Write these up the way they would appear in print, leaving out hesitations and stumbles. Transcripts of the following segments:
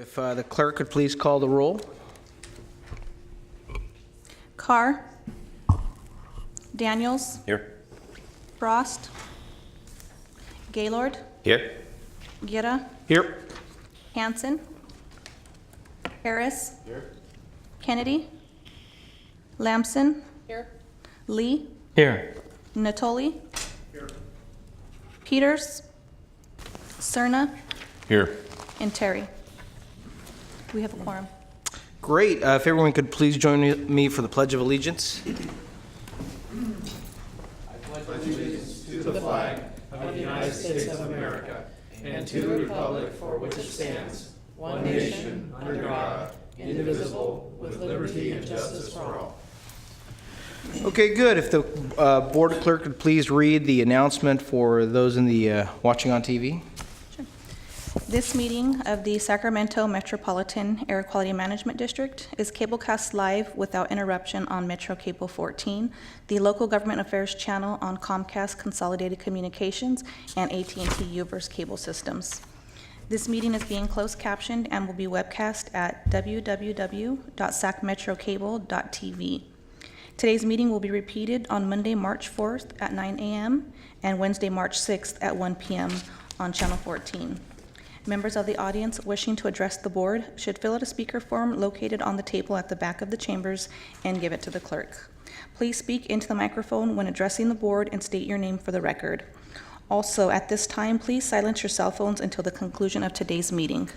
If the clerk could please call the roll. Carr. Daniels. Here. Frost. Gaylord. Here. Guerra. Here. Hanson. Harris. Here. Kennedy. Lamson. Here. Lee. Here. Natoli. Here. Peters. Cerna. Here. And Terry. We have a quorum. Great. If everyone could please join me for the Pledge of Allegiance. To the flag of the United States of America and to the republic for which it stands, one nation, under God, indivisible, with liberty and justice for all. Okay, good. If the board clerk could please read the announcement for those in the watching on TV. This meeting of the Sacramento Metropolitan Air Quality Management District is cablecast live without interruption on Metro Cable 14, the local government affairs channel on Comcast Consolidated Communications and AT&T UVerse cable systems. This meeting is being closed captioned and will be webcast at www.sacmetrocable.tv. Today's meeting will be repeated on Monday, March 4th at 9 a.m. and Wednesday, March 6th at 1 p.m. on Channel 14. Members of the audience wishing to address the board should fill out a speaker form located on the table at the back of the chambers and give it to the clerk. Please speak into the microphone when addressing the board and state your name for the record. Also, at this time, please silence your cell phones until the conclusion of today's meeting.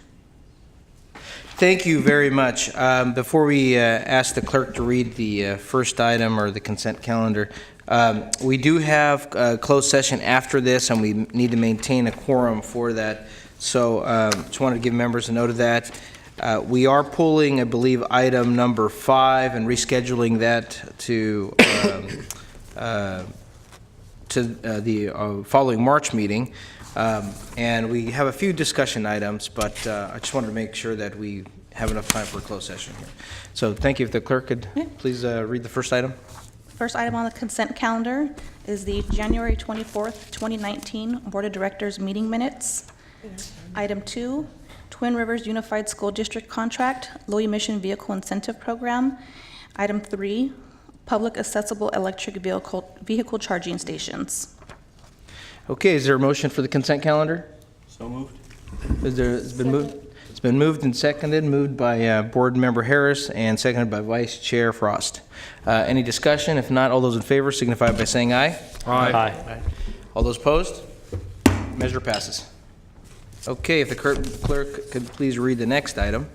Thank you very much. Before we ask the clerk to read the first item or the consent calendar, we do have a closed session after this, and we need to maintain a quorum for that. So just wanted to give members a note of that. We are pulling, I believe, item number 5 and rescheduling that to the following March meeting. And we have a few discussion items, but I just wanted to make sure that we have enough time for a closed session here. So thank you. If the clerk could please read the first item. First item on the consent calendar is the January 24th, 2019 Board of Directors meeting minutes. Item 2, Twin Rivers Unified School District Contract, Low Emission Vehicle Incentive Program. Item 3, Public Accessible Electric Vehicle Charging Stations. Okay, is there a motion for the consent calendar? So moved. It's been moved. It's been moved and seconded, moved by Board Member Harris and seconded by Vice Chair Frost. Any discussion? If not, all those in favor signify by saying aye. Aye. All those opposed? Measure passes. Okay, if the clerk could please read the next item.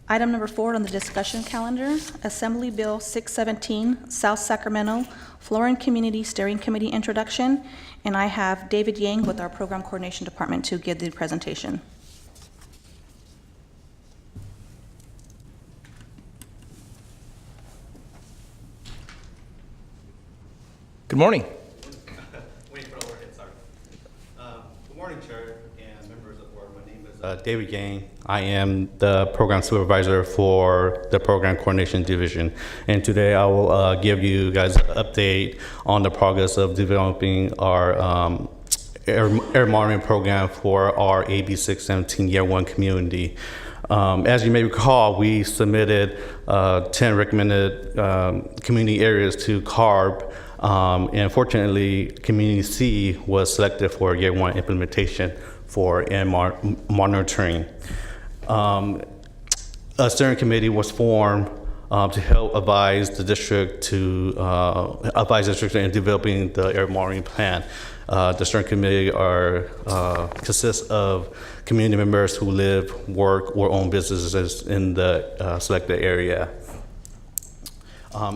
Item number 4 on the discussion calendar, Assembly Bill 617, South Sacramento, Florin Community Steering Committee introduction, and I have David Yang with our Program Coordination Department to give the presentation. Good morning. Wait for the overhead, sorry. Good morning, Chair and members of the board. My name is David Yang. I am the program supervisor for the Program Coordination Division. And today I will give you guys an update on the progress of developing our air monitoring program for our AB 617 Year 1 community. As you may recall, we submitted 10 recommended community areas to CARB. And fortunately, Community C was selected for Year 1 implementation for air monitoring. A steering committee was formed to help advise the district in developing the air monitoring plan. The steering committee consists of community members who live, work, or own businesses in the selected area.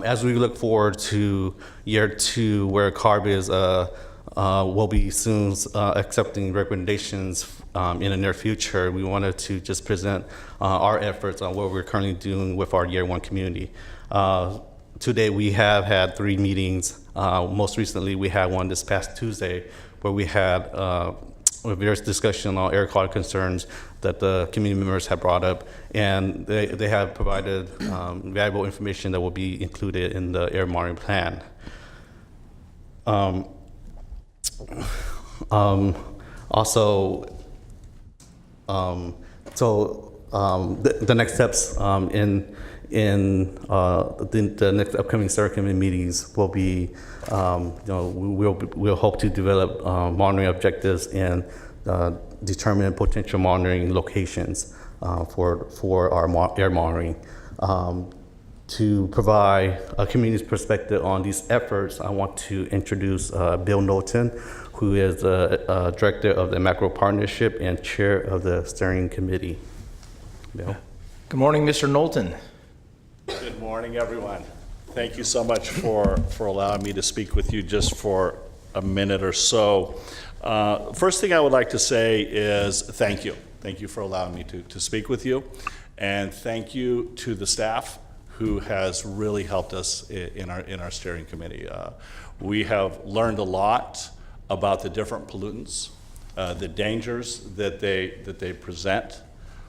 As we look forward to Year 2, where CARB is, will be soon accepting recommendations in the near future, we wanted to just present our efforts on what we're currently doing with our Year 1 community. Today we have had 3 meetings. Most recently we had one this past Tuesday where we had various discussion on air quality concerns that the community members have brought up, and they have provided valuable information that will be included in the air monitoring plan. Also, The next steps in the next upcoming steering committee meetings will be, we'll hope to develop monitoring objectives and determine potential monitoring locations for our air monitoring. To provide a community's perspective on these efforts, I want to introduce Bill Knowlton, who is the director of the Macro Partnership and chair of the steering committee. Bill. Good morning, Mr. Knowlton. Good morning, everyone. Thank you so much for allowing me to speak with you just for a minute or so. First thing I would like to say is thank you. Thank you for allowing me to speak with you. And thank you to the staff who has really helped us in our steering committee. We have learned a lot about the different pollutants, the dangers that they present,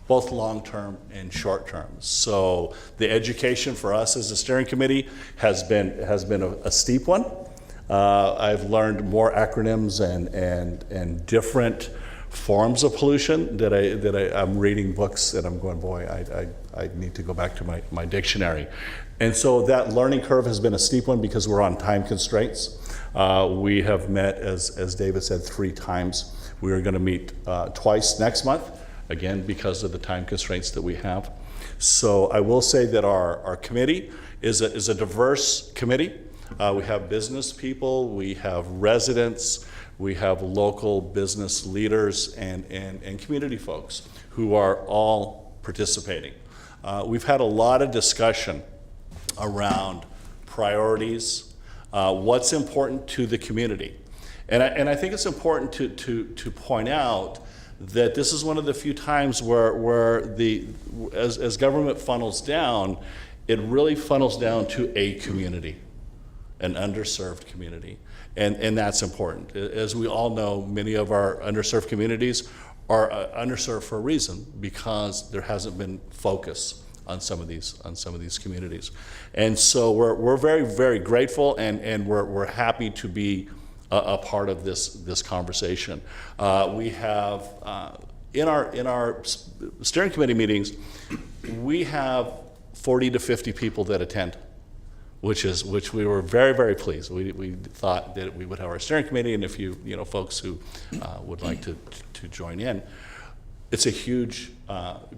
both long-term and short-term. So the education for us as a steering committee has been a steep one. I've learned more acronyms and different forms of pollution that I'm reading books and I'm going, boy, I need to go back to my dictionary. And so that learning curve has been a steep one because we're on time constraints. We have met, as David said, 3 times. We are going to meet twice next month, again, because of the time constraints that we have. So I will say that our committee is a diverse committee. We have business people, we have residents, we have local business leaders and community folks who are all participating. We've had a lot of discussion around priorities, what's important to the community. And I think it's important to point out that this is one of the few times where as government funnels down, it really funnels down to a community, an underserved community. And that's important. As we all know, many of our underserved communities are underserved for a reason, because there hasn't been focus on some of these communities. And so we're very, very grateful, and we're happy to be a part of this conversation. We have in our steering committee meetings, we have 40 to 50 people that attend, which we were very, very pleased. We thought that we would have our steering committee and a few folks who would like to join in. It's a huge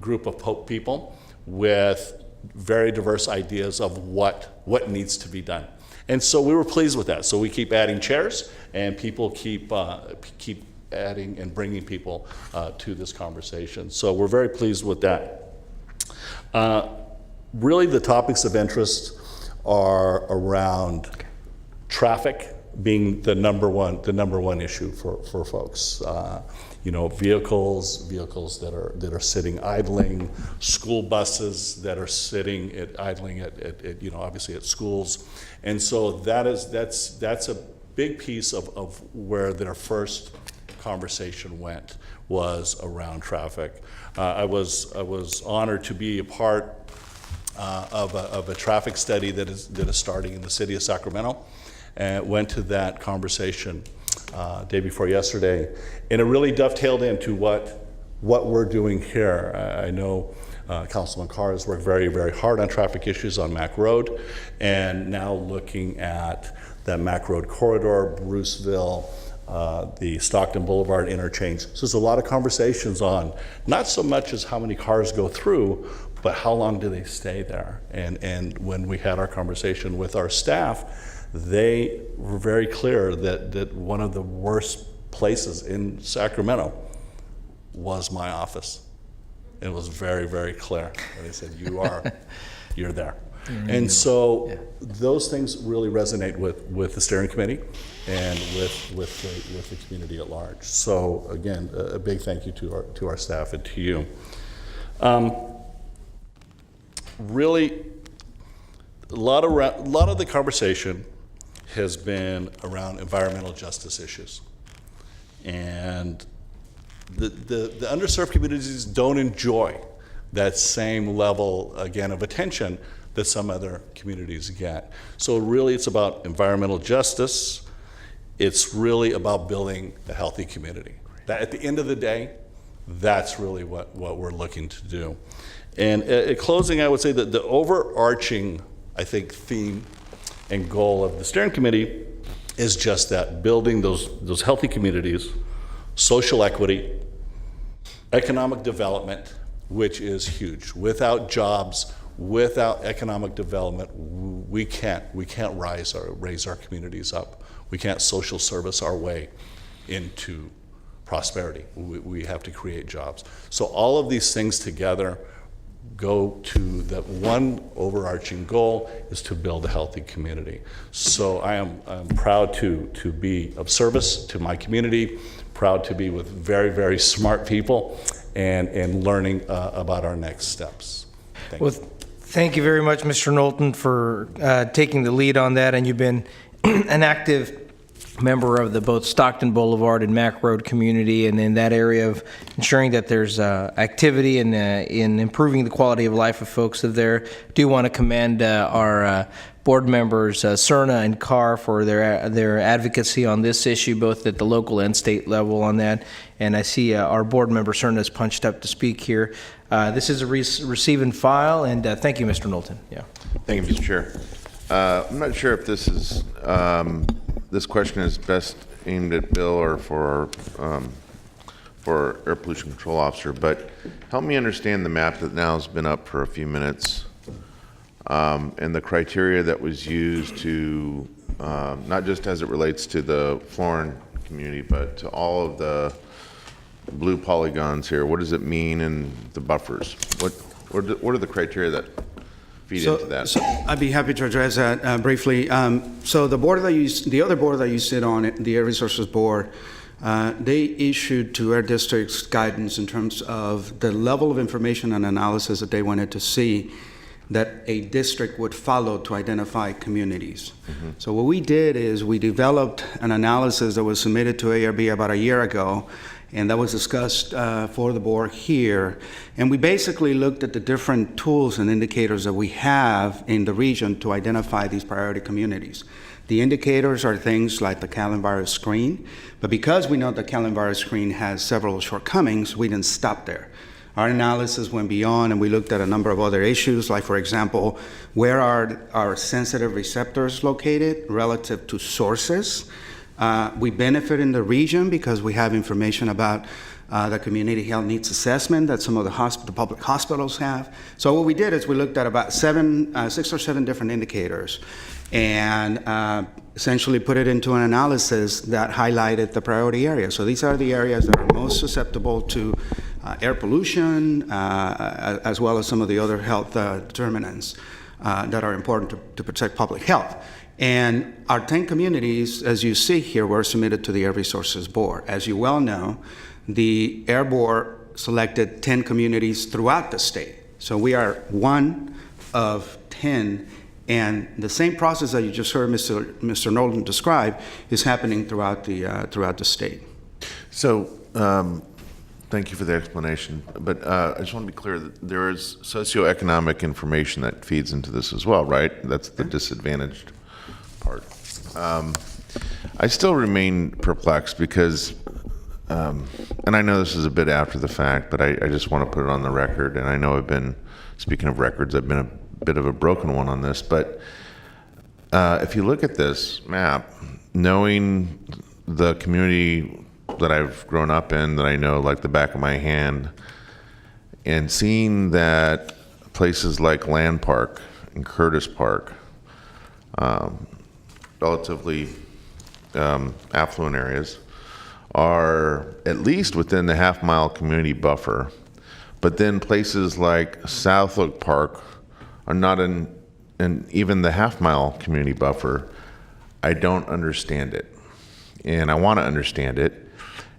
group of people with very diverse ideas of what needs to be done. And so we were pleased with that. So we keep adding chairs, and people keep adding and bringing people to this conversation. So we're very pleased with that. Really, the topics of interest are around traffic being the number one issue for folks. Vehicles that are sitting idling, school buses that are sitting idling at obviously at schools, and so that's a big piece of where their first conversation was around traffic. I was honored to be a part of a traffic study that is starting in the city of Sacramento, and went to that conversation day before yesterday, and it really dovetailed into what we're doing here. I know Councilman Carr has worked very, very hard on traffic issues on Mac Road, and now looking at that Mac Road corridor, Bruceville, the Stockton Boulevard interchange. So there's a lot of conversations on not so much as how many cars go through, but how long do they stay there? And when we had our conversation with our staff, they were very clear that one of the worst places in Sacramento was my office. It was very, very clear. And they said, you're there. And so those things really resonate with the steering committee and with the community at large. So again, a big thank you to our staff and to you. Really, a lot of the conversation has been around environmental justice issues, and the underserved communities don't enjoy that same level, again, of attention that some other communities get. So really, it's about environmental justice. It's really about building a healthy community. That at the end of the day, That's really what we're looking to do. And in closing, I would say that the overarching, I think, theme and goal of the steering committee is just that, building those healthy communities, social equity, economic development, which is huge. Without jobs, without economic development, we can't raise our communities up. We can't social service our way into prosperity. We have to create jobs. So all of these things together go to the one overarching goal is to build a healthy community. So I'm proud to be of service to my community, proud to be with very, very smart people and learning about our next steps. Thank you. Thank you very much, Mr. Knowlton, for taking the lead on that, and you've been an active member of the both Stockton Boulevard and Mack Road community, and in that area of ensuring that there's activity in improving the quality of life of folks there. Do want to commend our board members, Cerna and Carr, for their advocacy on this issue, both at the local and state level on that. And I see our board member Cerna is punched up to speak here. This is a receive and file, and thank you, Mr. Knowlton. Yeah. Thank you, Mr. Chair. I'm not sure if this is this question is best aimed at Bill or for Air Pollution Control Officer, but help me understand the map that now has been up for a few minutes and the criteria that was used to, not just as it relates to the Florin community, but to all of the blue polygons here. What does it mean in the buffers? What are the criteria that feed into that? So I'd be happy to address that briefly. So the other board that you sit on, the Air Resources Board, they issued to Air Districts guidance in terms of the level of information and analysis that they wanted to see that a district would follow to identify communities. Mm-hmm. So what we did is we developed an analysis that was submitted to ARB about a year ago, and that was discussed for the board here. And we basically looked at the different tools and indicators that we have in the region to identify these priority communities. The indicators are things like the Callan virus screen, but because we know the Callan virus screen has several shortcomings, we didn't stop there. Our analysis went beyond, and we looked at a number of other issues, like, for example, where are our sensitive receptors located relative to sources? We benefit in the region because we have information about the community health needs assessment that some of the public hospitals have. So what we did is we looked at about 6 or 7 different indicators and essentially put it into an analysis that highlighted the priority areas. So these are the areas that are most susceptible to air pollution, as well as some of the other health determinants that are important to protect public health. And our 10 communities, as you see here, were submitted to the Air Resources Board. As you well know, the Air Board selected 10 communities throughout the state. So we are one of 10, and the same process that you just heard Mr. Knowlton describe is happening throughout the state. So, thank you for the explanation, but I just want to be clear that there is socioeconomic information that feeds into this as well, right? That's the disadvantaged part. I still remain perplexed because, and I know this is a bit after the fact, but I just want to put it on the record, and I know speaking of records, I've been a bit of a broken one on this, but if you look at this map, knowing the community that I've grown up in, that I know like the back of my hand, and seeing that places like Land Park and Curtis Park, relatively affluent areas, are at least within the half-mile community buffer, but then places like Southwood Park are not in even the half-mile community buffer. I don't understand it, and I want to understand it.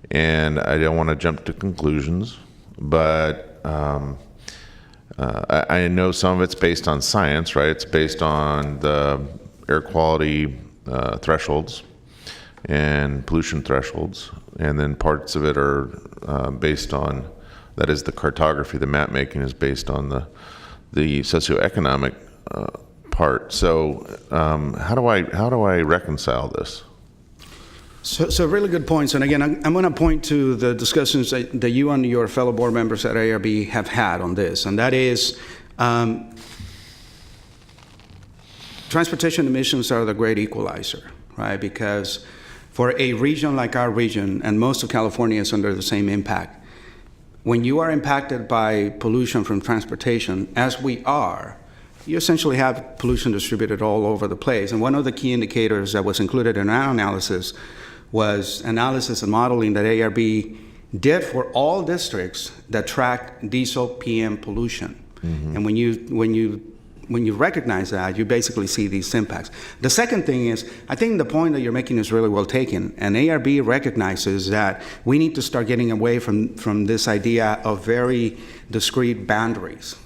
And I don't want to jump to conclusions, but I know some of it's based on science, right? It's based on the air quality thresholds and pollution thresholds, and then parts of it are based on, that is the cartography, the map making is based on the socioeconomic part. So how do I reconcile this? So really good points. And again, I'm going to point to the discussions that you and your fellow board members at ARB have had on this, and that is transportation emissions are the great equalizer, right? Because for a region like our region, and most of California is under the same impact, when you are impacted by pollution from transportation, as we are, you essentially have pollution distributed all over the place. And one of the key indicators that was included in our analysis was analysis and modeling that ARB did for all districts that tracked diesel PM pollution. And when you recognize that, you basically see these impacts. The second thing is, I think the point that you're making is really well taken, and ARB recognizes that we need to start getting away from this idea of very discrete boundaries.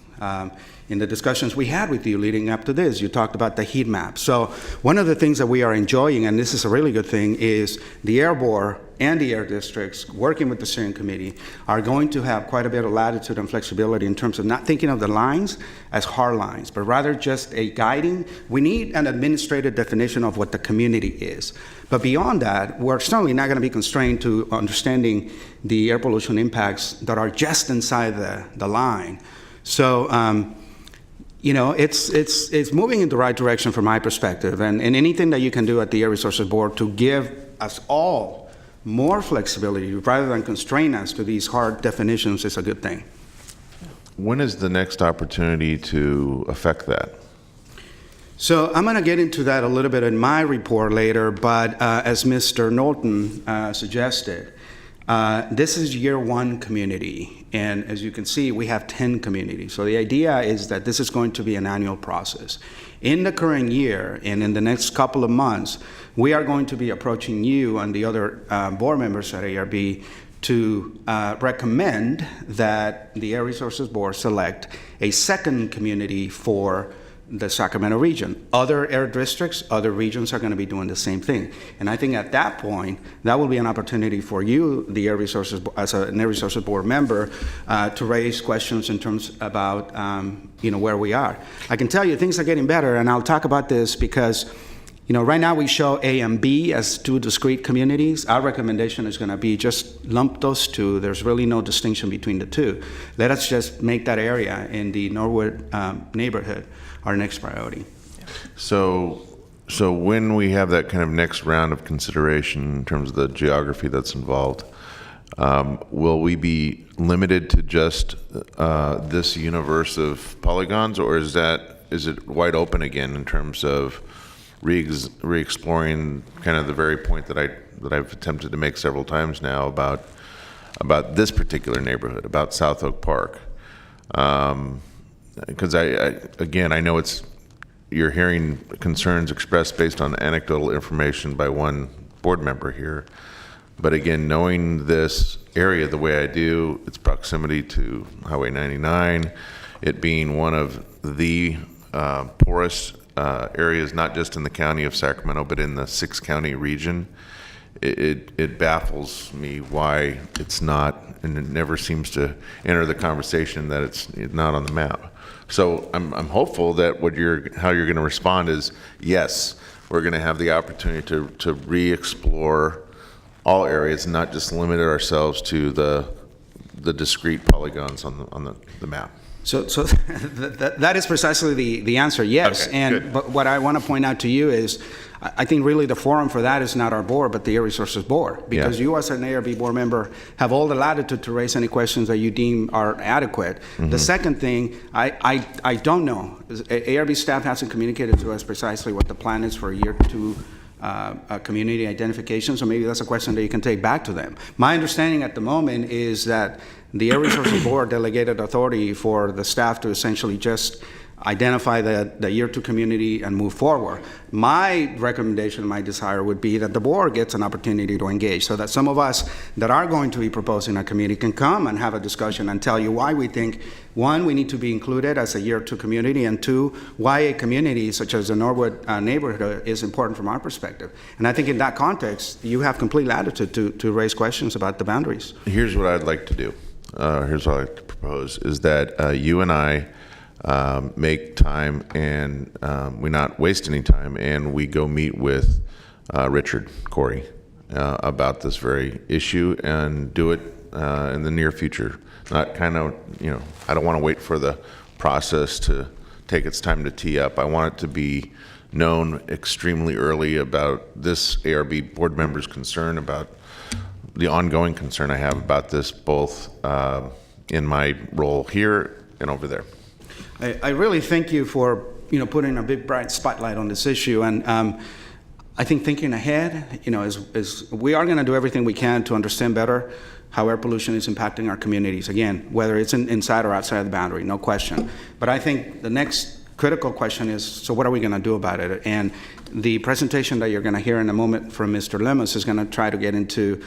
In the discussions we had with you leading up to this, you talked about the heat map. So one of the things that we are enjoying, and this is a really good thing, is the Air Board and the air districts, working with the steering committee, are going to have quite a bit of latitude and flexibility in terms of not thinking of the lines as hard lines, but rather just a guiding. We need an administrative definition of what the community is. But beyond that, we're certainly not going to be constrained to understanding the air pollution impacts that are just inside the line. So, it's moving in the right direction from my perspective, and anything that you can do at the Air Resources Board to give us all more flexibility rather than constrain us to these hard definitions is a good thing. When is the next opportunity to affect that? So I'm going to get into that a little bit in my report later, but as Mr. Knowlton suggested, this is year one community, and as you can see, we have 10 communities. So the idea is that this is going to be an annual process. In the current year and in the next couple of months, we are going to be approaching you and the other board members at ARB to recommend that the Air Resources Board select a second community for the Sacramento region. Other air districts, other regions are going to be doing the same thing. And I think at that point, that will be an opportunity for you, the Air Resources, as an Air Resources Board member, to raise questions in terms about, where we are. I can tell you things are getting better, and I'll talk about this because, right now we show A and B as two discrete communities. Our recommendation is going to be just lump those two. There's really no distinction between the two. Let us just make that area in the Norwood neighborhood our next priority. So when we have that kind of next round of consideration in terms of the geography that's involved, will we be limited to just this universe of polygons, or is it wide open again in terms of re-exploring kind of the very point that I've attempted to make several times now about this particular neighborhood, about South Oak Park? Because I know you're hearing concerns expressed based on anecdotal information by one board member here. But again, knowing this area the way I do, its proximity to Highway 99, it being one of the poorest areas, not just in the county of Sacramento, but in the 6-county region, it baffles me why it's not, and it never seems to enter the conversation that it's not on the map. So I'm hopeful that how you're going to respond is, yes, we're going to have the opportunity to re-explore all areas, and not just limit ourselves to the discrete polygons on the map. So that is precisely the answer, yes. Okay, good. But what I want to point out to you is, I think really the forum for that is not our board, but the Air Resources Board. Because you as an ARB board member have all the latitude to raise any questions that you deem are adequate. The second thing, I don't know. ARB staff hasn't communicated to us precisely what the plan is for year two community identification, so maybe that's a question that you can take back to them. My understanding at the moment is that the Air Resources Board delegated authority for the staff to essentially just identify the year two community and move forward. My recommendation, my desire would be that the board gets an opportunity to engage, so that some of us that are going to be proposing a committee can come and have a discussion and tell you why we think, one, we need to be included as a year two community, and two, why a community such as the Norwood neighborhood is important from our perspective. And I think in that context, you have complete latitude to raise questions about the boundaries. Here's what I'd like to do. Here's what I'd like to propose, is that you and I make time, and we not waste any time, and we go meet with Richard Corey about this very issue and do it in the near future. Not kind of, I don't want to wait for the process to take its time to tee up. I want it to be known extremely early about this ARB board member's concern, about the ongoing concern I have about this, both in my role here and over there. I really thank you for putting a big bright spotlight on this issue, and I think thinking ahead, is we are going to do everything we can to understand better how air pollution is impacting our communities. Again, whether it's inside or outside of the boundary, no question. But I think the next critical question is, so what are we going to do about it? And the presentation that you're going to hear in a moment from Mr. Lemus is going to try to get into,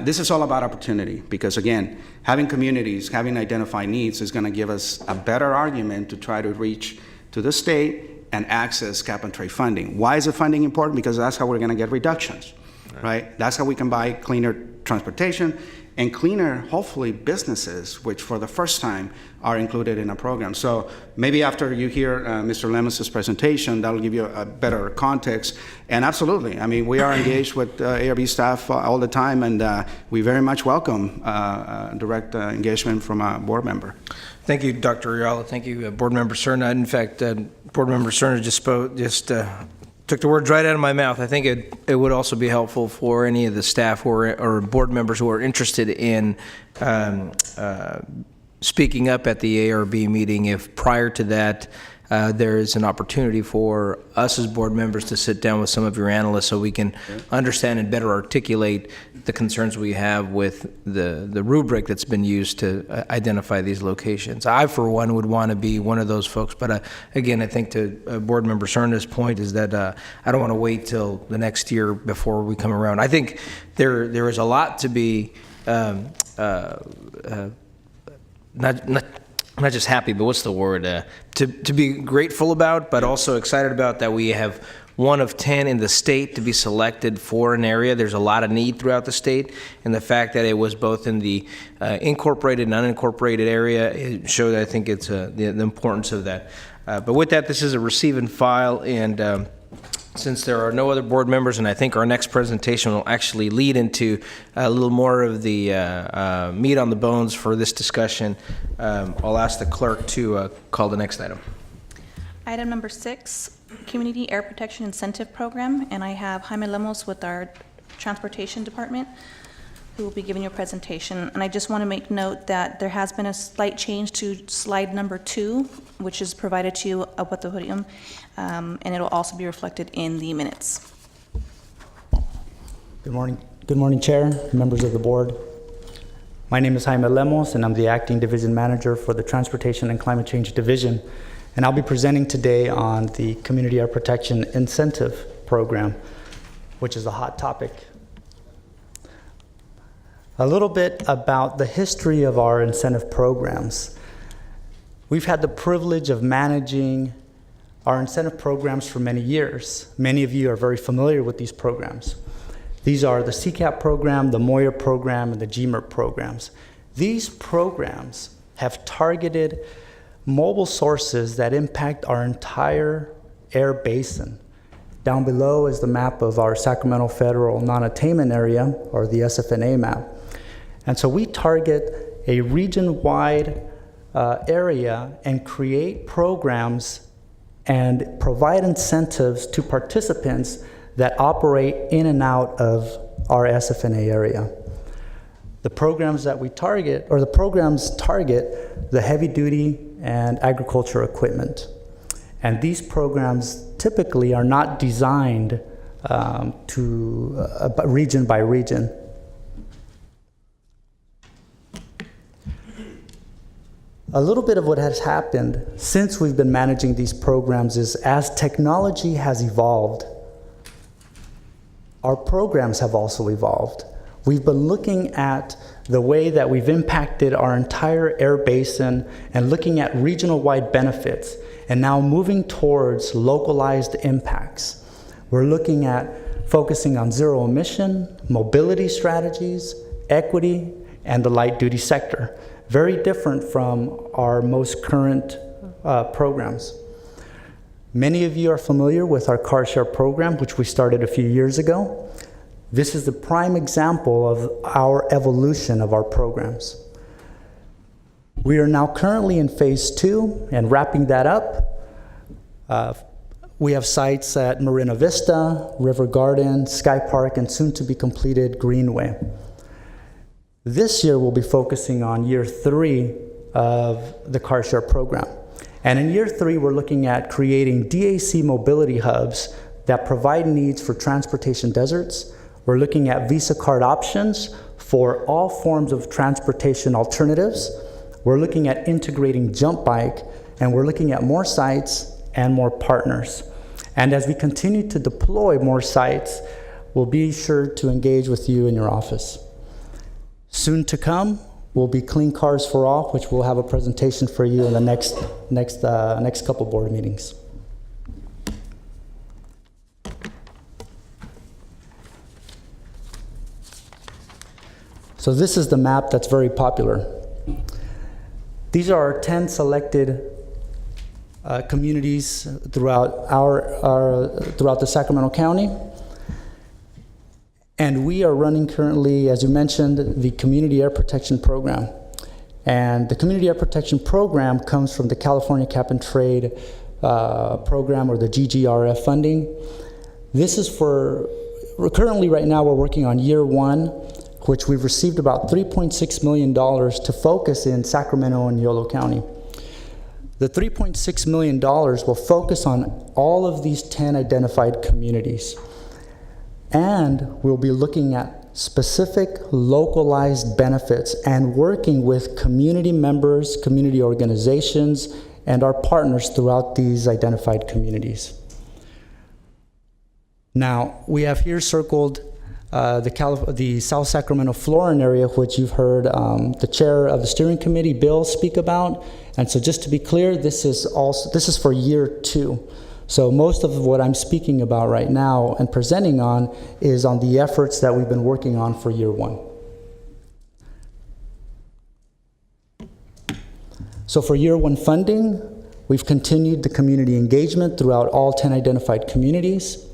this is all about opportunity, because again, having communities, having identified needs is going to give us a better argument to try to reach to the state and access cap and trade funding. Why is the funding important? Because that's how we're going to get reductions, right? That's how we can buy cleaner transportation and cleaner, hopefully, businesses, which for the first time are included in a program. So maybe after you hear Mr. Lemus's presentation, that'll give you a better context. And absolutely, I mean, we are engaged with ARB staff all the time, and we very much welcome direct engagement from a board member. Thank you, Dr. Ayala. Thank you, Board Member Cerna. In fact, Board Member Cerna just took the words right out of my mouth. I think it would also be helpful for any of the staff or board members who are interested in speaking up at the ARB meeting, if prior to that there is an opportunity for us as board members to sit down with some of your analysts so we can understand and better articulate the concerns we have with the rubric that's been used to identify these locations. I, for one, would want to be one of those folks, but again, I think to Board Member Cerna's point is that I don't want to wait till the next year before we come around. I think there is a lot to be not just happy, but what's the word? To be grateful about, but also excited about that we have 1 of 10 in the state to be selected for an area. There's a lot of need throughout the state, and the fact that it was both in the incorporated and unincorporated area, it showed, I think, it's the importance of that. But with that, this is a receive and file, and since there are no other board members, and I think our next presentation will actually lead into a little more of the meat on the bones for this discussion, I'll ask the clerk to call the next item. Item number 6, Community Air Protection Incentive Program, and I have Jaime Lemos with our Transportation Department who will be giving you a presentation. And I just want to make note that there has been a slight change to slide number 2, which is provided to you up at the podium, and it'll also be reflected in the minutes. Good morning. Good morning, Chair, members of the board. My name is Jaime Lemos, and I'm the Acting Division Manager for the Transportation and Climate Change Division. And I'll be presenting today on the Community Air Protection Incentive Program, which is a hot topic. A little bit about the history of our incentive programs. We've had the privilege of managing our incentive programs for many years. Many of you are very familiar with these programs. These are the CCAP program, the Moyer program, and the GMERT programs. These programs have targeted mobile sources that impact our entire air basin. Down below is the map of our Sacramento Federal Non-Attainment Area, or the SFNA map. And so we target a region-wide area and create programs and provide incentives to participants that operate in and out of our SFNA area. The programs that we target, or the programs target the heavy-duty and agriculture equipment. And these programs typically are not designed to region by region. A little bit of what has happened since we've been managing these programs is as technology has evolved, our programs have also evolved. We've been looking at the way that we've impacted our entire air basin and looking at regional-wide benefits, and now moving towards localized impacts. We're looking at focusing on zero emission, mobility strategies, equity, and the light-duty sector. Very different from our most current programs. Many of you are familiar with our car share program, which we started a few years ago. This is the prime example of our evolution of our programs. We are now currently in phase 2 and wrapping that up. We have sites at Marina Vista, River Garden, Sky Park, and soon to be completed Greenway. This year we'll be focusing on year 3 of the car share program. And in year 3, we're looking at creating DAC mobility hubs that provide needs for transportation deserts. We're looking at Visa card options for all forms of transportation alternatives. We're looking at integrating jump bike, and we're looking at more sites and more partners. And as we continue to deploy more sites, we'll be sure to engage with you in your office. Soon to come will be Clean Cars for All, which we'll have a presentation for you in the next couple board meetings. So this is the map that's very popular. These are our 10 selected communities throughout throughout the Sacramento County. And we are running currently, as you mentioned, the Community Air Protection Program. And the Community Air Protection Program comes from the California Cap and Trade program, or the GGRF funding. This is currently right now we're working on year 1, which we've received about $3.6 million to focus in Sacramento and Yolo County. The $3.6 million will focus on all of these 10 identified communities. And we'll be looking at specific localized benefits and working with community members, community organizations, and our partners throughout these identified communities. Now, we have here circled the South Sacramento Florin area, which you've heard the chair of the steering committee, Bill, speak about. And so just to be clear, this is for year 2. So most of what I'm speaking about right now and presenting on is on the efforts that we've been working on for year 1. So for year 1 funding, we've continued the community engagement throughout all 10 identified communities.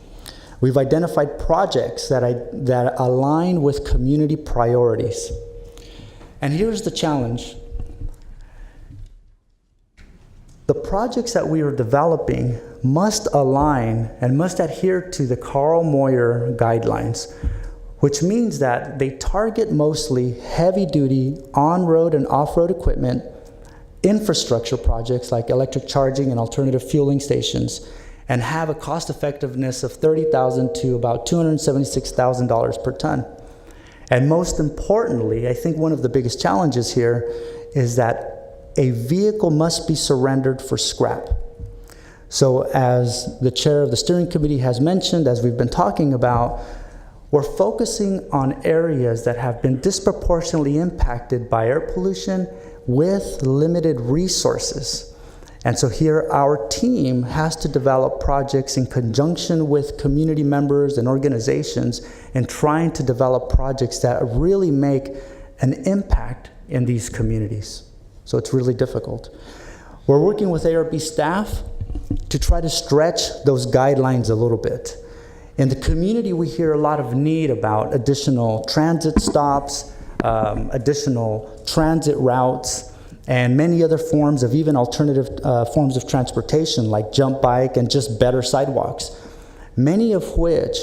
We've identified projects that align with community priorities. And here's the challenge. The projects that we are developing must align and must adhere to the Carl Moyer guidelines, which means that they target mostly heavy-duty on-road and off-road equipment, infrastructure projects like electric charging and alternative fueling stations, and have a cost effectiveness of $30,000 to about $276,000 per ton. And most importantly, I think one of the biggest challenges here is that a vehicle must be surrendered for scrap. So as the chair of the steering committee has mentioned, as we've been talking about, we're focusing on areas that have been disproportionately impacted by air pollution with limited resources. And so here our team has to develop projects in conjunction with community members and organizations and trying to develop projects that really make an impact in these communities. So it's really difficult. We're working with ARB staff to try to stretch those guidelines a little bit. In the community, we hear a lot of need about additional transit stops, additional transit routes, and many other forms of even alternative forms of transportation like jump bike and just better sidewalks, many of which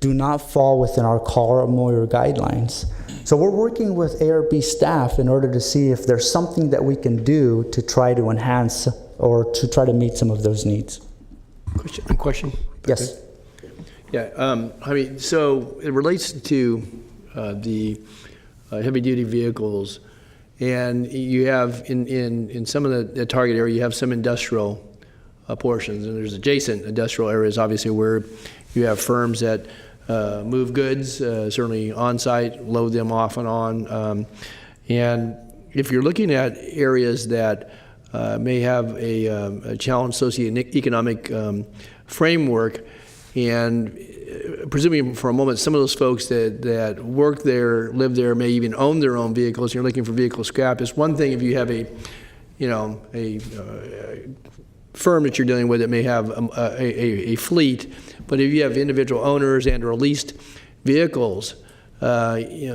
do not fall within our Carl Moyer guidelines. So we're working with ARB staff in order to see if there's something that we can do to try to enhance or to try to meet some of those needs. Question? Yes. Yeah, so it relates to the heavy-duty vehicles, and you have in some of the target area, you have some industrial portions, and there's adjacent industrial areas, obviously, where you have firms that move goods, certainly on-site, load them off and on. And if you're looking at areas that may have a challenged socioeconomic framework, and presuming for a moment some of those folks that work there, live there, may even own their own vehicles, and you're looking for vehicle scrap, it's one thing if you have a firm that you're dealing with that may have a fleet, but if you have individual owners and or leased vehicles,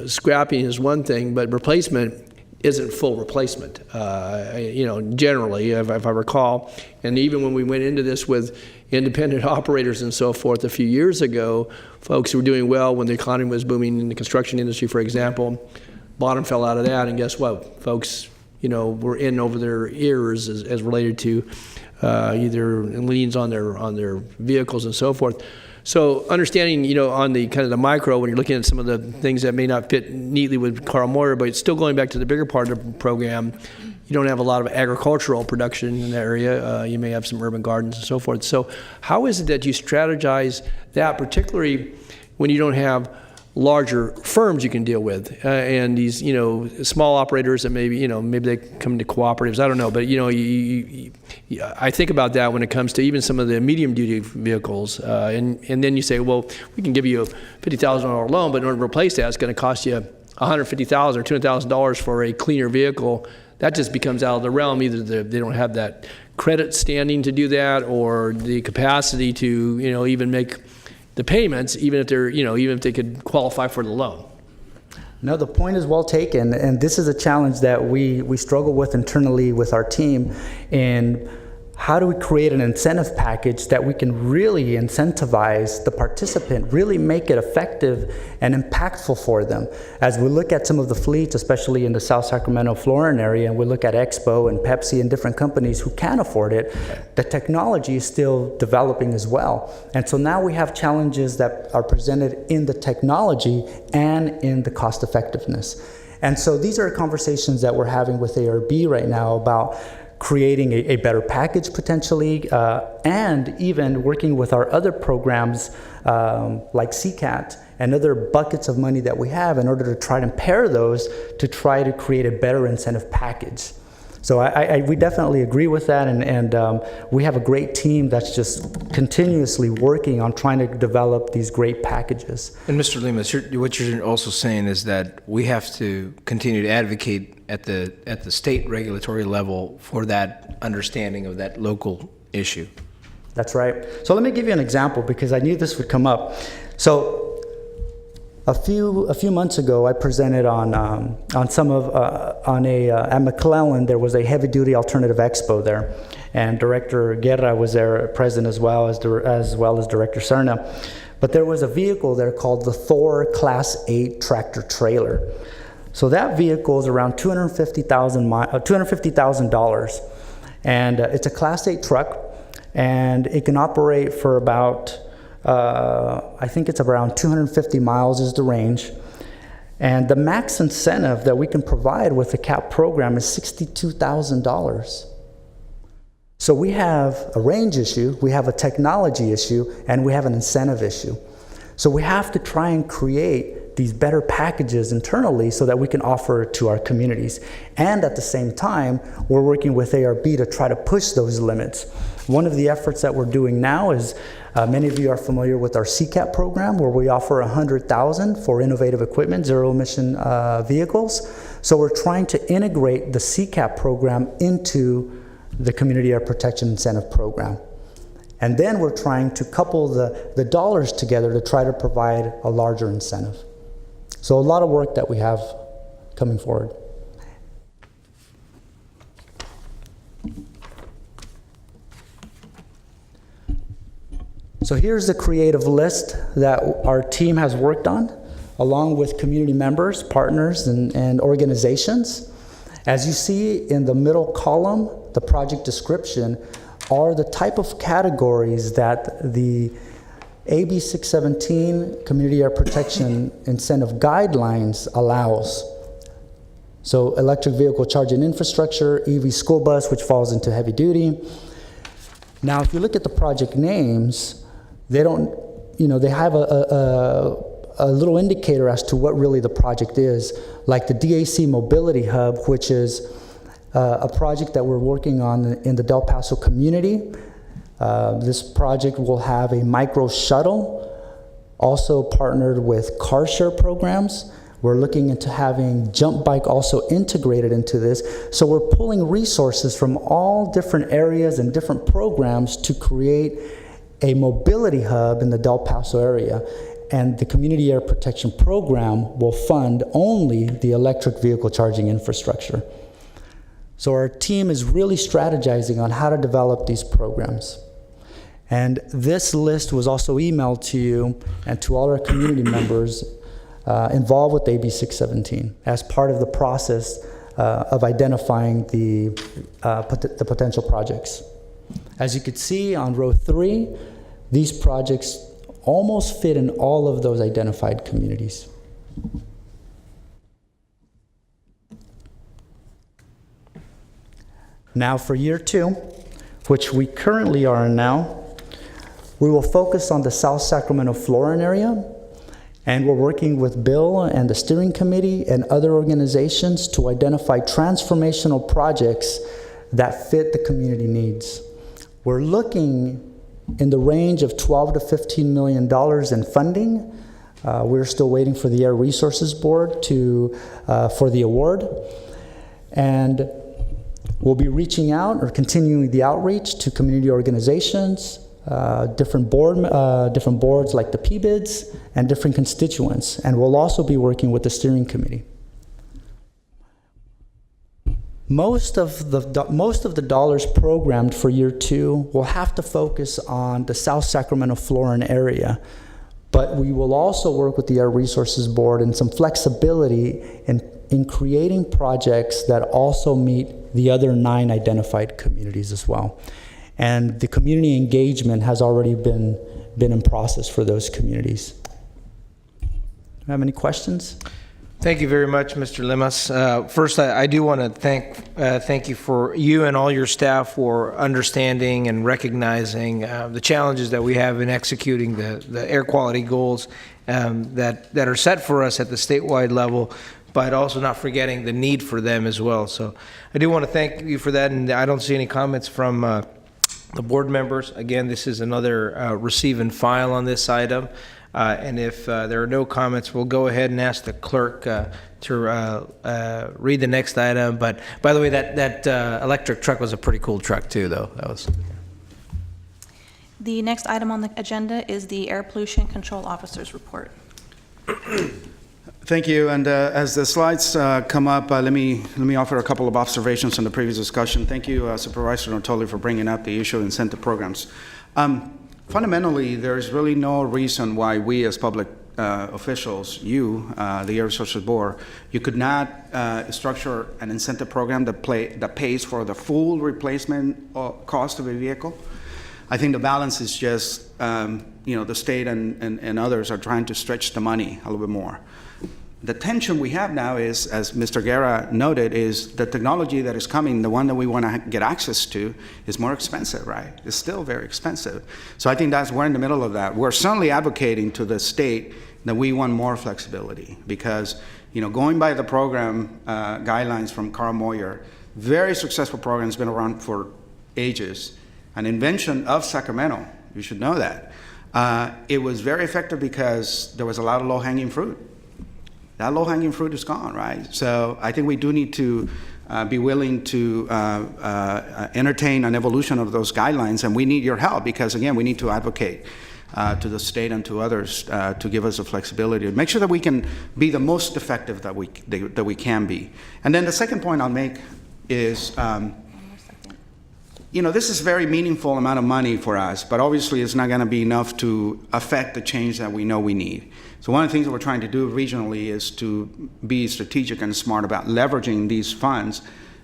scrapping is one thing, but replacement isn't full replacement, generally, if I recall. And even when we went into this with independent operators and so forth a few years ago, folks who were doing well when the economy was booming in the construction industry, for example, bottom fell out of that, and guess what? Folks, were in over their ears as related to either liens on their vehicles and so forth. So understanding, on the kind of the micro, when you're looking at some of the things that may not fit neatly with Carl Moyer, but it's still going back to the bigger part of the program, you don't have a lot of agricultural production in that area. You may have some urban gardens and so forth. So how is it that you strategize that, particularly when you don't have larger firms you can deal with, and these, small operators that maybe they come into cooperatives, I don't know, but I think about that when it comes to even some of the medium duty vehicles, and then you say, well, we can give you a $50,000 loan, but in order to replace that, it's going to cost you $150,000 or $200,000 for a cleaner vehicle. That just becomes out of the realm. Either they don't have that credit standing to do that, or the capacity to even make the payments, even if they could qualify for the loan. No, the point is well taken, and this is a challenge that we struggle with internally with our team. And how do we create an incentive package that we can really incentivize the participant, really make it effective and impactful for them? As we look at some of the fleets, especially in the South Sacramento, Florida area, and we look at Expo and Pepsi and different companies who can afford it, the technology is still developing as well. And so now we have challenges that are presented in the technology and in the cost effectiveness. And so these are conversations that we're having with ARB right now about creating a better package potentially, and even working with our other programs like CCAT and other buckets of money that we have in order to try to pair those to try to create a better incentive package. So we definitely agree with that, and we have a great team that's just continuously working on trying to develop these great packages. And Mr. Lemus, what you're also saying is that we have to continue to advocate at the state regulatory level for that understanding of that local issue. That's right. So let me give you an example, because I knew this would come up. So a few months ago, I presented at McClellan. There was a heavy duty alternative expo there, and Director Guerra was there present as well as Director Serna. But there was a vehicle there called the Thor Class 8 tractor trailer. So that vehicle is around $250,000, and it's a Class 8 truck, and it can operate for about, I think it's around 250 miles is the range. And the max incentive that we can provide with the CAP program is $62,000. So we have a range issue, we have a technology issue, and we have an incentive issue. So we have to try and create these better packages internally so that we can offer to our communities. And at the same time, we're working with ARB to try to push those limits. One of the efforts that we're doing now is, many of you are familiar with our CCAT program, where we offer $100,000 for innovative equipment, zero emission vehicles. So we're trying to integrate the CCAT program into the Community Air Protection Incentive Program. And then we're trying to couple the dollars together to try to provide a larger incentive. So a lot of work that we have coming forward. So here's the creative list that our team has worked on, along with community members, partners, and organizations. As you see in the middle column, the project description are the type of categories that the AB 617 Community Air Protection Incentive Guidelines allows. So electric vehicle charging infrastructure, EV school bus, which falls into heavy duty. Now, if you look at the project names, they don't, they have a little indicator as to what really the project is, like the DAC Mobility Hub, which is a project that we're working on in the Del Paso community. This project will have a micro shuttle, also partnered with car share programs. We're looking into having jump bike also integrated into this. So we're pulling resources from all different areas and different programs to create a mobility hub in the Del Paso area. and the Community Air Protection Program will fund only the electric vehicle charging infrastructure. So our team is really strategizing on how to develop these programs. And this list was also emailed to you and to all our community members involved with AB 617 as part of the process of identifying the potential projects. As you could see on row 3, these projects almost fit in all of those identified communities. Now for year 2, which we currently are in now, we will focus on the South Sacramento, Florida area, and we're working with Bill and the steering committee and other organizations to identify transformational projects that fit the community needs. We're looking in the range of $12 to $15 million in funding. We're still waiting for the Air Resources Board for the award. And we'll be reaching out or continuing the outreach to community organizations, different boards like the PBIDs, and different constituents. And we'll also be working with the steering committee. Most of the dollars programmed for year 2 will have to focus on the South Sacramento, Florida area, but we will also work with the Air Resources Board and some flexibility in creating projects that also meet the other 9 identified communities as well. And the community engagement has already been in process for those communities. Do you have any questions? Thank you very much, Mr. Lemas. First, I do want to thank you for you and all your staff for understanding and recognizing the challenges that we have in executing the air quality goals that are set for us at the statewide level, but also not forgetting the need for them as well. So I do want to thank you for that, and I don't see any comments from the board members. Again, this is another receive and file on this item. And if there are no comments, we'll go ahead and ask the clerk to read the next item. But by the way, that electric truck was a pretty cool truck too, though. That was. The next item on the agenda is the Air Pollution Control Officer's report. Thank you. And as the slides come up, let me offer a couple of observations on the previous discussion. Thank you, Supervisor Natoli, for bringing up the issue of incentive programs. Fundamentally, there's really no reason why we as public officials, the Air Resources Board, you could not structure an incentive program that pays for the full replacement cost of a vehicle. I think the balance is just, the state and others are trying to stretch the money a little bit more. The tension we have now is, as Mr. Guerra noted, is the technology that is coming, the one that we want to get access to, is more expensive, right? It's still very expensive. So I think we're in the middle of that. We're certainly advocating to the state that we want more flexibility because, going by the program guidelines from Carl Moyer, very successful program has been around for ages. An invention of Sacramento, you should know that. It was very effective because there was a lot of low-hanging fruit. That low-hanging fruit is gone, right? So I think we do need to be willing to entertain an evolution of those guidelines, and we need your help because, again, we need to advocate to the state and to others to give us the flexibility to make sure that we can be the most effective that we can be. And then the second point I'll make is, this is a very meaningful amount of money for us, but obviously it's not going to be enough to affect the change that we know we need. So one of the things that we're trying to do regionally is to be strategic and smart about leveraging these funds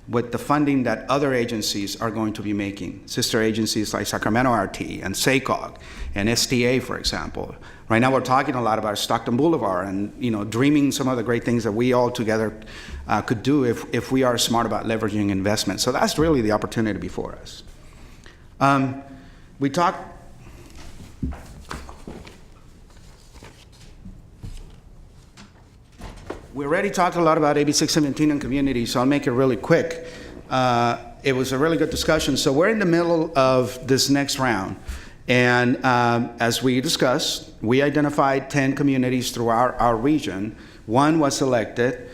with the funding that other agencies are going to be making, sister agencies like Sacramento RT and SACOG and STA, for example. Right now we're talking a lot about Stockton Boulevard and dreaming some of the great things that we all together could do if we are smart about leveraging investment. So that's really the opportunity before us. We already talked a lot about AB 617 and community, so I'll make it really quick. It was a really good discussion. So we're in the middle of this next round. And as we discussed, we identified 10 communities throughout our region. One was selected.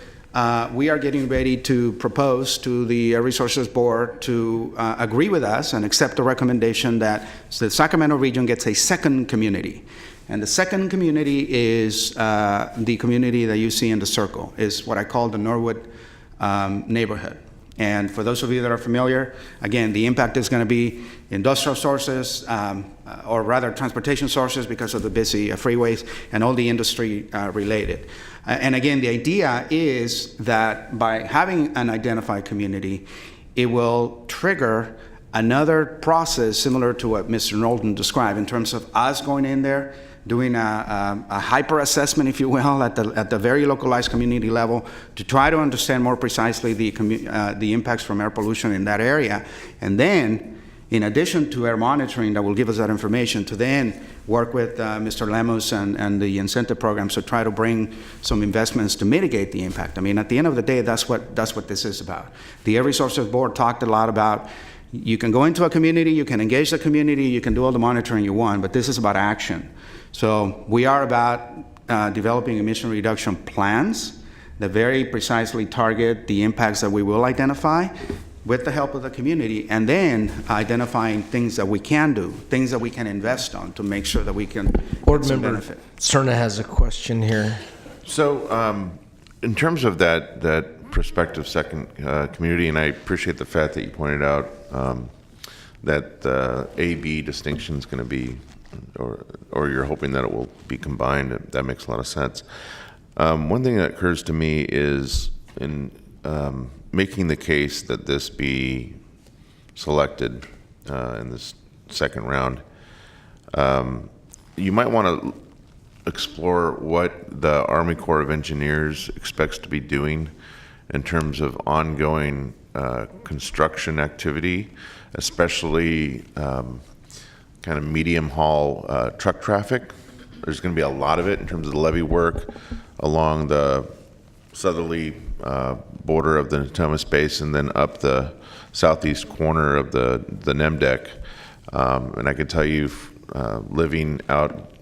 We are getting ready to propose to the Air Resources Board to agree with us and accept the recommendation that the Sacramento region gets a second community. And the second community is the community that you see in the circle, is what I call the Norwood neighborhood. And for those of you that are familiar, again, the impact is going to be industrial sources, or rather transportation sources because of the busy freeways and all the industry related. And again, the idea is that by having an identified community, it will trigger another process similar to what Mr. Knowlton described in terms of us going in there, doing a hyper assessment, if you will, at the very localized community level to try to understand more precisely the impacts from air pollution in that area. And then, in addition to air monitoring that will give us that information, to then work with Mr. Lemus and the incentive programs to try to bring some investments to mitigate the impact. I mean, at the end of the day, that's what this is about. The Air Resources Board talked a lot about you can go into a community, you can engage the community, you can do all the monitoring you want, but this is about action. So we are about developing emission reduction plans that very precisely target the impacts that we will identify with the help of the community, and then identifying things that we can do, things that we can invest on to make sure that we can Board get some member benefit. Cerna has a question here. So, in terms of that prospective second community, and I appreciate the fact that you pointed out that the A-B distinction is going to be, or you're hoping that it will be combined. That makes a lot of sense. One thing that occurs to me is in making the case that this be selected in this second round, you might want to explore what the Army Corps of Engineers expects to be doing in terms of ongoing construction activity, especially kind of medium haul truck traffic. There's going to be a lot of it in terms of the levee work along the southerly border of the Natomas Basin, then up the southeast corner of the NEMDEC. And I can tell you, living out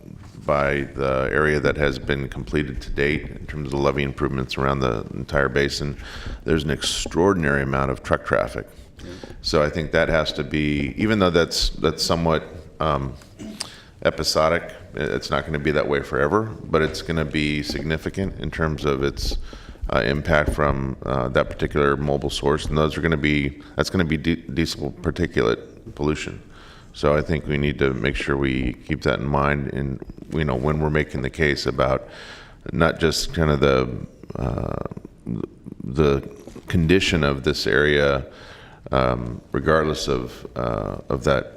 by the area that has been completed to date in terms of the levee improvements around the entire basin, there's an extraordinary amount of truck traffic. So I think that has to be, even though that's somewhat episodic, it's not going to be that way forever, but it's going to be significant in terms of its impact from that particular mobile source, and that's going to be diesel particulate pollution. So I think we need to make sure we keep that in mind, in when we're making the case about not just kind of the condition of this area, regardless of that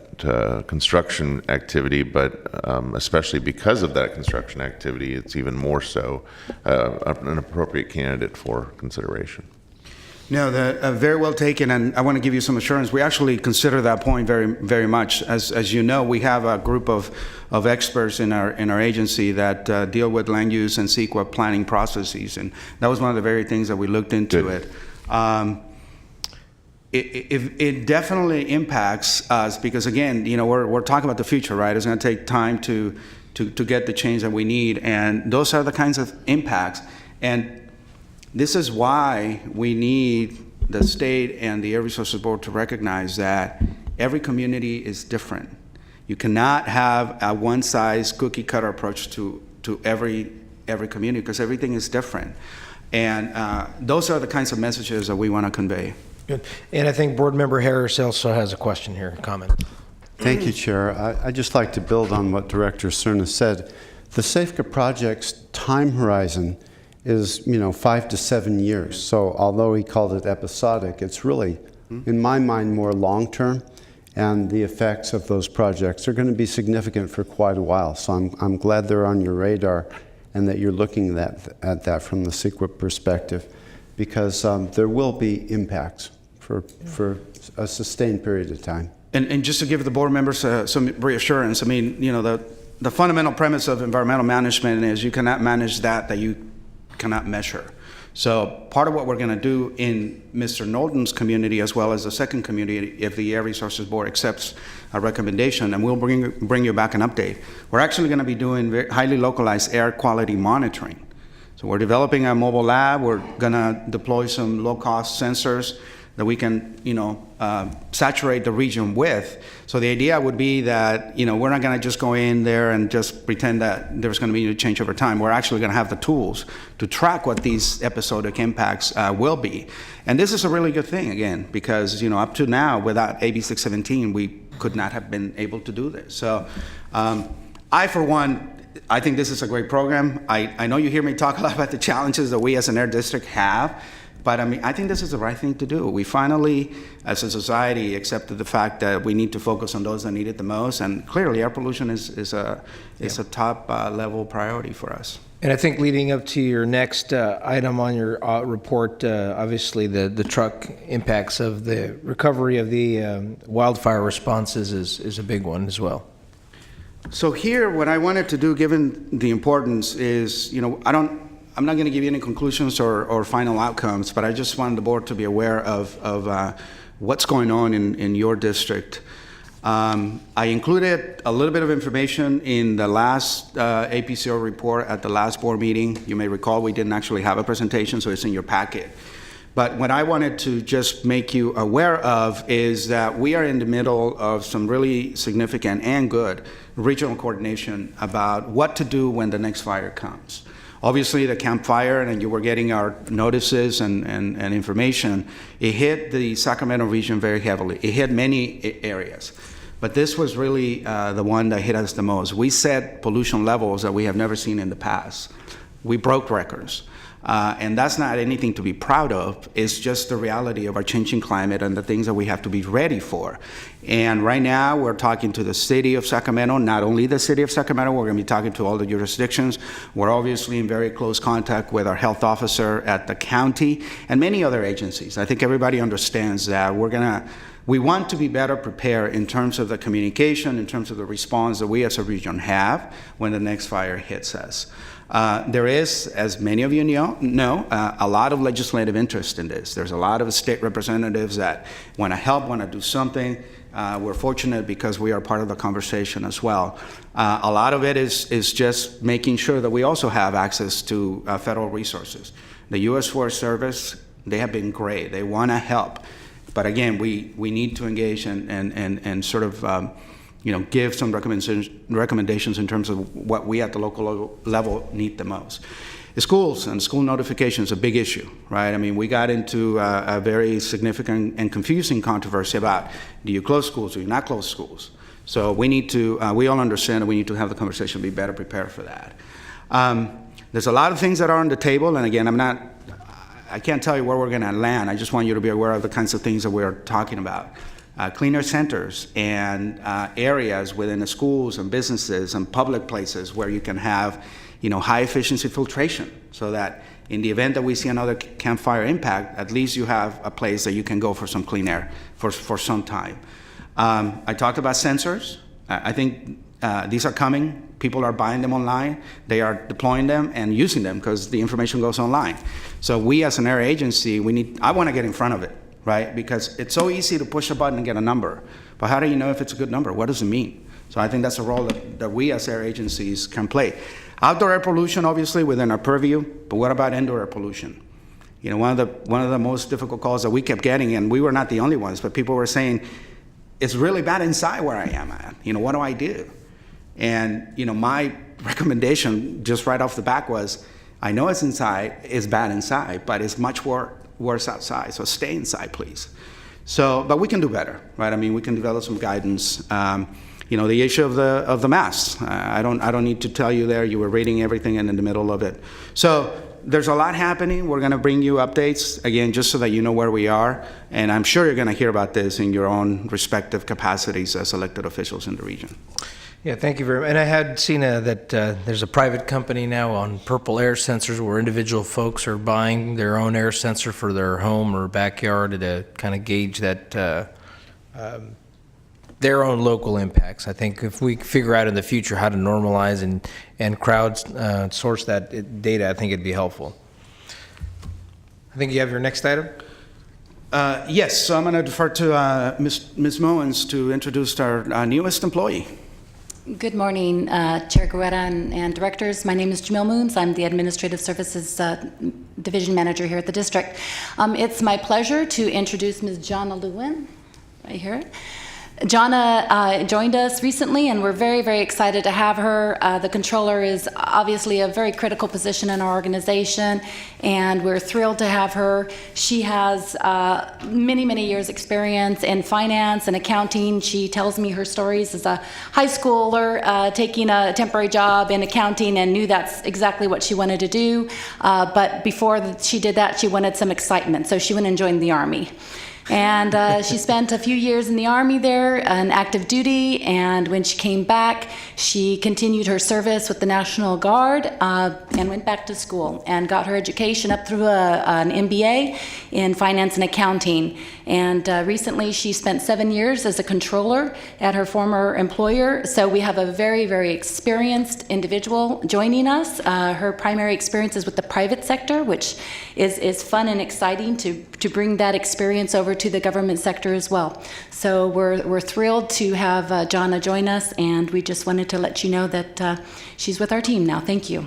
construction activity, but especially because of that construction activity, it's even more so an appropriate candidate for consideration. No, very well taken, and I want to give you some assurance. We actually consider that point very, very much. As you know, we have a group of experts in our agency that deal with land use and CEQA planning processes, and that was one of the very things that we looked into. Good. It definitely impacts us because, again, we're talking about the future, right? It's going to take time to get the change that we need, and those are the kinds of impacts. And this is why we need the state and the Air Resources Board to recognize that every community is different. You cannot have a one-size cookie-cutter approach to every community because everything is different. And those are the kinds of messages that we want to convey. Good. And I think Board Member Harris also has a question here, a comment. Thank you, Chair. I'd just like to build on what Director Cerna said. The SAFCA project's time horizon is, 5 to 7 years. So although he called it episodic, it's really, in my mind, more long-term, and the effects of those projects are going to be significant for quite a while. So I'm glad they're on your radar and that you're looking at that from the CEQA perspective, because there will be impacts for a sustained period of time. And just to give the board members some reassurance, the fundamental premise of environmental management is you cannot manage that you cannot measure. So part of what we're going to do in Mr. Knowlton's community, as well as the second community, if the Air Resources Board accepts a recommendation, and we'll bring you back an update, we're actually going to be doing very highly localized air quality monitoring. So we're developing a mobile lab. We're going to deploy some low-cost sensors that we can, saturate the region with. So the idea would be that, we're not going to just go in there and just pretend that there's going to be a change over time. We're actually going to have the tools to track what these episodic impacts will be. And this is a really good thing, again, because, up to now, without AB 617, we could not have been able to do this. So I, for one, I think this is a great program. I know you hear me talk a lot about the challenges that we as an air district have, but I think this is the right thing to do. We finally, as a society, accepted the fact that we need to focus on those that need it the most, and clearly air pollution is a top level priority for us. And I think leading up to your next item on your report, obviously the truck impacts of the recovery of the wildfire responses is a big one as well. So here, what I wanted to do, given the importance, is, I'm not going to give you any conclusions or final outcomes, but I just wanted the board to be aware of what's going on in your district. I included a little bit of information in the last APCO report at the last board meeting. You may recall we didn't actually have a presentation, so it's in your packet. But what I wanted to just make you aware of is that we are in the middle of some really significant and good regional coordination about what to do when the next fire comes. Obviously, the Camp Fire, and you were getting our notices and information, it hit the Sacramento region very heavily. It hit many areas. But this was really the one that hit us the most. We set pollution levels that we have never seen in the past. We broke records. And that's not anything to be proud of. It's just the reality of our changing climate and the things that we have to be ready for. And right now, we're talking to the city of Sacramento, not only the city of Sacramento, we're going to be talking to all the jurisdictions. We're obviously in very close contact with our health officer at the county and many other agencies. I think everybody understands that we want to be better prepared in terms of the communication, in terms of the response that we as a region have when the next fire hits us. There is, as many of you know, a lot of legislative interest in this. There's a lot of state representatives that want to help, want to do something. We're fortunate because we are part of the conversation as well. A lot of it is just making sure that we also have access to federal resources. The U.S. Forest Service, they have been great. They want to help. But again, we need to engage and sort of give some recommendations in terms of what we at the local level need the most. Schools and school notification is a big issue, right? I mean, we got into a very significant and confusing controversy about, do you close schools, do you not close schools? So we need to, we all understand that we need to have the conversation, be better prepared for that. There's a lot of things that are on the table, and again, I can't tell you where we're going to land. I just want you to be aware of the kinds of things that we're talking about. Cleaner centers and areas within the schools and businesses and public places where you can have, high efficiency filtration, so that in the event that we see another campfire impact, at least you have a place that you can go for some clean air for some time. I talked about sensors. I think these are coming. People are buying them online. They are deploying them and using them because the information goes online. So we as an area agency, I want to get in front of it, right? Because it's so easy to push a button and get a number. But how do you know if it's a good number? What does it mean? So I think that's a role that we as air agencies can play. Outdoor air pollution, obviously, within our purview, but what about indoor air pollution? One of the most difficult calls that we kept getting, and we were not the only ones, but people were saying, it's really bad inside where I am at. What do I do? And, my recommendation just right off the bat was, I know it's bad inside, but it's much worse outside, so stay inside, please. So, but we can do better, right? I mean, we can develop some guidance. The issue of the masks. I don't need to tell you there. You were reading everything and in the middle of it. So there's a lot happening. We're going to bring you updates, again, just so that you know where we are. And I'm sure you're going to hear about this in your own respective capacities as elected officials in the region. Yeah, thank you very much. And I had seen that there's a private company now on purple air sensors where individual folks are buying their own air sensor for their home or backyard to kind of gauge that their own local impacts. I think if we figure out in the future how to normalize and crowd source that data, I think it'd be helpful. I think you have your next item. Yes, so I'm going to defer to Ms. Mowens to introduce our newest employee. Good morning, Chair Guerra and directors. My name is Jamil Moons. I'm the Administrative Services Division Manager here at the district. It's my pleasure to introduce Ms. Jonna Lewin, right here. Jonna joined us recently, and we're very, very excited to have her. The controller is obviously a very critical position in our organization, and we're thrilled to have her. She has many, many years experience in finance and accounting. She tells me her stories as a high schooler taking a temporary job in accounting and knew that's exactly what she wanted to do. But before she did that, she wanted some excitement, so she went and joined the Army. And she spent a few years in the Army there on active duty, and when she came back, she continued her service with the National Guard and went back to school and got her education up through an MBA in finance and accounting. And recently she spent 7 years as a controller at her former employer. So we have a very, very experienced individual joining us. Her primary experience is with the private sector, which is fun and exciting to bring that experience over to the government sector as well. So we're thrilled to have Jonna join us, and we just wanted to let you know that she's with our team now. Thank you.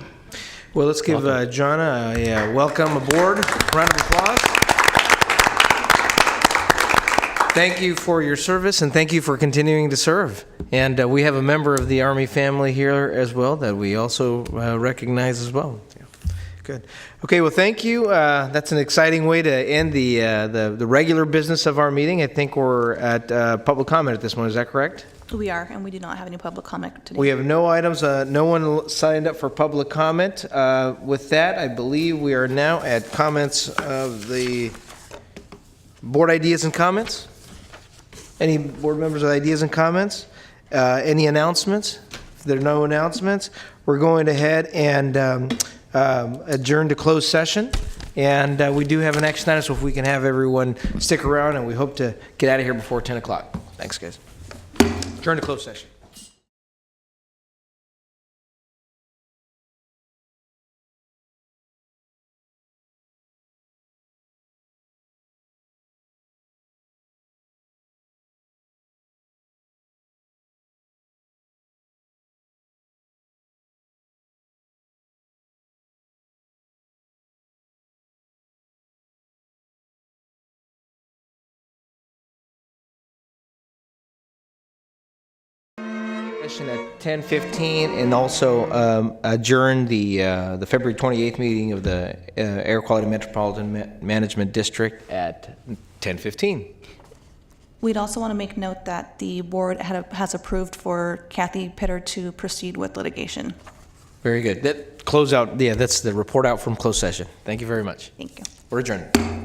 Well, let's give Jonna a welcome aboard. Round of applause. Thank you for your service, and thank you for continuing to serve. And we have a member of the Army family here as well that we also recognize as well. Yeah. Good. Okay, well, thank you. That's an exciting way to end the regular business of our meeting. I think we're at public comment at this one. Is that correct? We are, and we do not have any public comment today. We have no items. No one signed up for public comment. With that, I believe we are now at comments of the board ideas and comments. Any board members with ideas and comments? Any announcements? If there are no announcements, we're going ahead and adjourn to closed session. And we do have an action item, so if we can have everyone stick around, and we hope to get out of here before 10 o'clock. Thanks, guys. Adjourn to closed session. At 10:15, and also adjourn the February 28th meeting of the Air Quality Metropolitan Management District at 10:15. We'd also want to make note that the board has approved for Kathy Pitter to proceed with litigation. Very good. That close out. Yeah, that's the report out from closed session. Thank you very much. Thank you. We're adjourned.